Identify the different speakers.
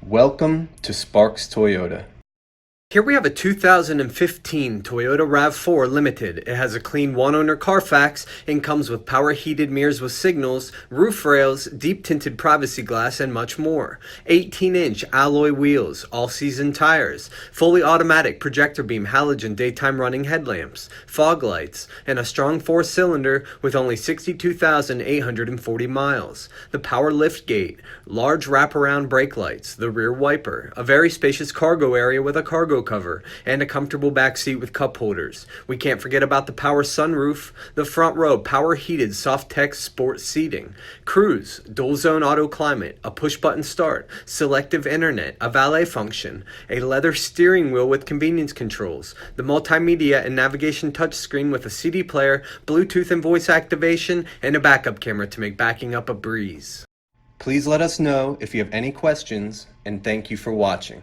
Speaker 1: Welcome to Sparks Toyota.
Speaker 2: Here we have a 2015 Toyota RAV4 Limited. It has a clean one-owner Carfax and comes with power heated mirrors with signals, roof rails, deep tinted privacy glass, and much more. 18-inch alloy wheels, all-season tires, fully automatic projector beam halogen daytime running headlamps, fog lights, and a strong 4-cylinder with only 62,840 miles. The power liftgate, large wraparound brake lights, the rear wiper, a very spacious cargo area with a cargo cover, and a comfortable back seat with cup holders. We can't forget about the power sunroof, the front row power heated soft text sport seating, cruise, dual zone auto climate, a push button start, selective internet, a valet function, a leather steering wheel with convenience controls, the multimedia and navigation touchscreen with a CD player, Bluetooth and voice activation, and a backup camera to make backing up a breeze.
Speaker 1: Please let us know if you have any questions, and thank you for watching.